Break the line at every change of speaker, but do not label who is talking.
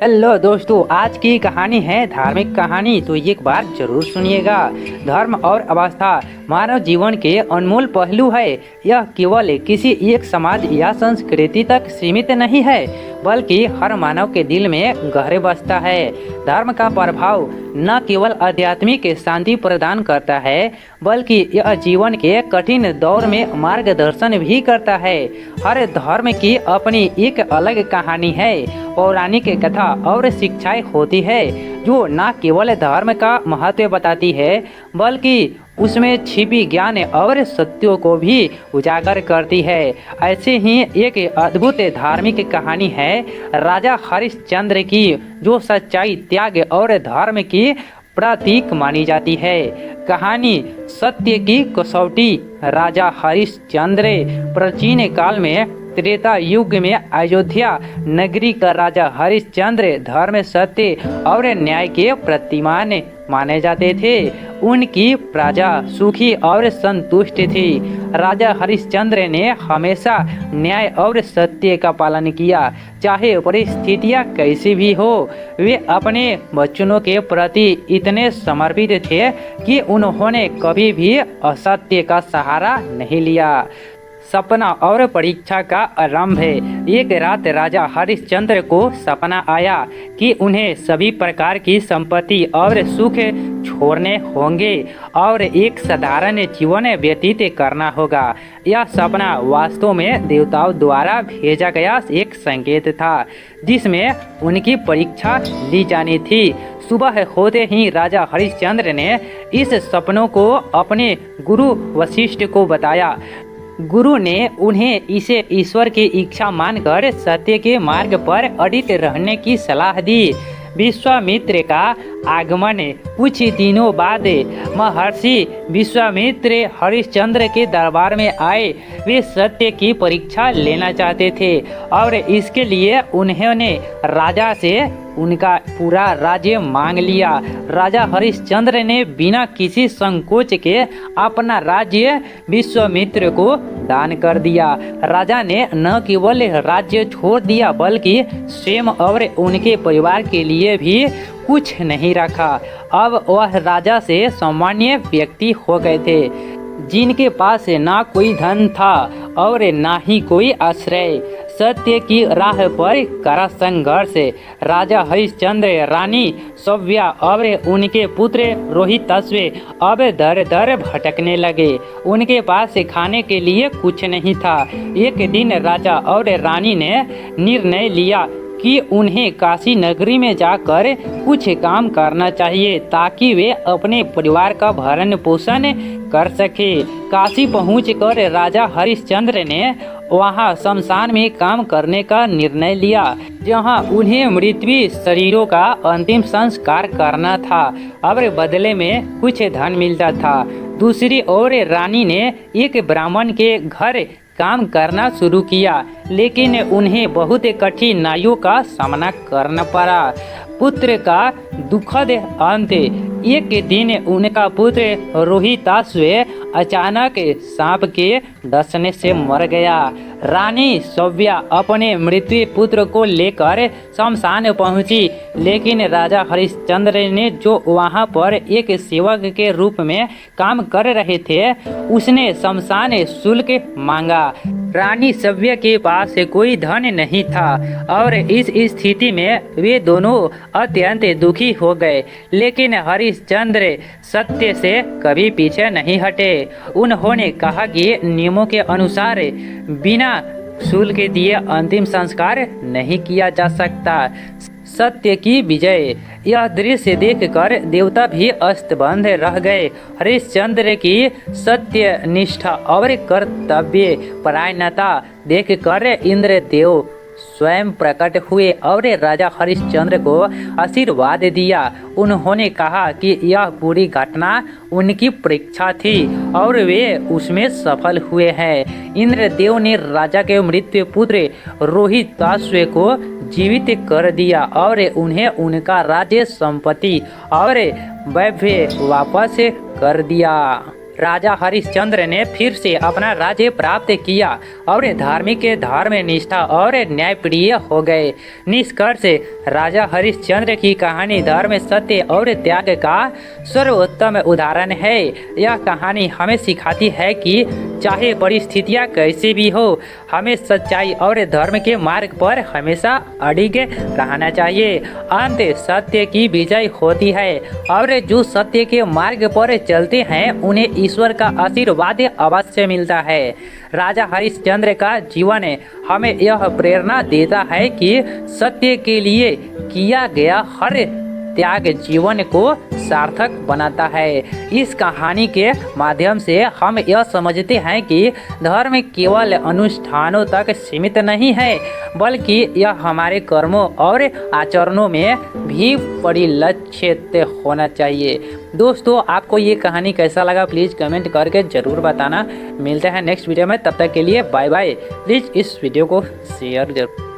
Hello दोस्तों, आज की कहानी है धार्मिक कहानी। तो एक बार जरूर सुनिएगा। धर्म और आस्था मानव जीवन के अनमोल पहलू है। यह केवल किसी एक समाज या संस्कृति तक सीमित नहीं है, बल्कि हर मानव के दिल में गहरे बसता है। धर्म का प्रभाव न केवल आध्यात्मिक शांति प्रदान करता है, बल्कि यह जीवन के कठिन दौर में मार्गदर्शन भी करता है। हर धर्म की अपनी एक अलग कहानी है, पौराणिक कथा और शिक्षाएं होती है जो न केवल धर्म का महत्व बताती है, बल्कि उसमें छिपी ज्ञान और सत्यों को भी उजागर करती है। ऐसे ही एक अद्भुत धार्मिक कहानी है राजा हरिश्चंद्र की, जो सच्चाई, त्याग और धर्म की प्रतीक मानी जाती है। कहानी सत्य की कसौटी। राजा हरिश्चंद्र प्राचीन काल में त्रेता युग में अयोध्या नगरी का राजा हरिश्चंद्र धर्म, सत्य और न्याय के प्रतिमान माने जाते थे। उनकी प्रजा सुखी और संतुष्ट थी। राजा हरिश्चंद्र ने हमेशा न्याय और सत्य का पालन किया, चाहे परिस्थितियां कैसी भी हो। वे अपने बच्चों के प्रति इतने समर्पित थे कि उन्होंने कभी भी असत्य का सहारा नहीं लिया। सपना और परीक्षा का आरंभ है। एक रात राजा हरिश्चंद्र को सपना आया कि उन्हें सभी प्रकार की संपत्ति और सुख छोड़ने होंगे और एक साधारण जीवन व्यतीत करना होगा। यह सपना वास्तव में देवताओं द्वारा भेजा गया एक संकेत था, जिसमें उनकी परीक्षा ली जानी थी। सुबह होते ही राजा हरिश्चंद्र ने इस सपनों को अपने गुरु वशिष्ठ को बताया। गुरु ने उन्हें इसे ईश्वर की इच्छा मानकर सत्य के मार्ग पर अडिग रहने की सलाह दी। विश्वामित्र का आगमन। कुछ दिनों बाद महर्षि विश्वामित्र हरिश्चंद्र के दरबार में आए। वे सत्य की परीक्षा लेना चाहते थे और इसके लिए उन्होंने राजा से उनका पूरा राज्य मांग लिया। राजा हरिश्चंद्र ने बिना किसी संकोच के अपना राज्य विश्वामित्र को दान कर दिया। राजा ने न केवल राज्य छोड़ दिया, बल्कि स्वयं और उनके परिवार के लिए भी कुछ नहीं रखा। अब वह राजा से सामान्य व्यक्ति हो गए थे, जिनके पास ना कोई धन था और ना ही कोई आश्रय। सत्य की राह पर कड़ा संघर्ष। राजा हरिश्चंद्र, रानी सव्या और उनके पुत्र रोहिताश्व अब दर दर भटकने लगे। उनके पास खाने के लिए कुछ नहीं था। एक दिन राजा और रानी ने निर्णय लिया कि उन्हें काशी नगरी में जाकर कुछ काम करना चाहिए, ताकि वे अपने परिवार का भरण पोषण कर सके। काशी पहुंचकर राजा हरिश्चंद्र ने वहां शमशान में काम करने का निर्णय लिया, जहां उन्हें मृत्यु शरीरों का अंतिम संस्कार करना था और बदले में कुछ धन मिलता था। दूसरी ओर रानी ने एक ब्राह्मण के घर काम करना शुरू किया, लेकिन उन्हें बहुत कठिनाइयों का सामना करना पड़ा। पुत्र का दुखद अंत। एक दिन उनका पुत्र रोहिताश्व अचानक सांप के डसने से मर गया। रानी सव्या अपने मृत्यु पुत्र को लेकर शमशान पहुंची, लेकिन राजा हरिश्चंद्र ने जो वहां पर एक सेवक के रूप में काम कर रहे थे, उसने शमशान शुल्क मांगा। रानी सव्या के पास कोई धन नहीं था और इस स्थिति में वे दोनों अत्यंत दुखी हो गए, लेकिन हरिश्चंद्र सत्य से कभी पीछे नहीं हटे। उन्होंने कहा कि नियमों के अनुसार बिना शुल्क दिए अंतिम संस्कार नहीं किया जा सकता। सत्य की विजय। यह दृश्य देखकर देवता भी अस्तबंध रह गए। हरिश्चंद्र की सत्य निष्ठा और कर्तव्य परायणता देखकर इंद्रदेव स्वयं प्रकट हुए और राजा हरिश्चंद्र को आशीर्वाद दिया। उन्होंने कहा कि यह पूरी घटना उनकी परीक्षा थी और वे उसमें सफल हुए हैं। इंद्रदेव ने राजा के मृत्यु पुत्र रोहिताश्व को जीवित कर दिया और उन्हें उनका राज्य, संपत्ति और वैभव वापस कर दिया। राजा हरिश्चंद्र ने फिर से अपना राज्य प्राप्त किया और धार्मिक धर्म निष्ठा और न्यायप्रिय हो गए। निष्कर्ष, राजा हरिश्चंद्र की कहानी धर्म, सत्य और त्याग का सर्वोत्तम उदाहरण है। यह कहानी हमें सिखाती है कि चाहे परिस्थितियां कैसी भी हो, हमें सच्चाई और धर्म के मार्ग पर हमेशा अडिग रहना चाहिए। अंत सत्य की विजय होती है और जो सत्य के मार्ग पर चलते हैं उन्हें ईश्वर का आशीर्वाद अवश्य मिलता है। राजा हरिश्चंद्र का जीवन हमें यह प्रेरणा देता है कि सत्य के लिए किया गया हर त्याग जीवन को सार्थक बनाता है। इस कहानी के माध्यम से हम यह समझते हैं कि धर्म केवल अनुष्ठानों तक सीमित नहीं है, बल्कि यह हमारे कर्मों और आचरणों में भी परिलक्षित होना चाहिए। दोस्तों, आपको ये कहानी कैसा लगा प्लीज़ कमेंट करके ज़रूर बताना। मिलते हैं नेक्स्ट वीडियो में, तब तक के लिए बाय बाय। प्लीज़ इस वीडियो को शेयर जरूर।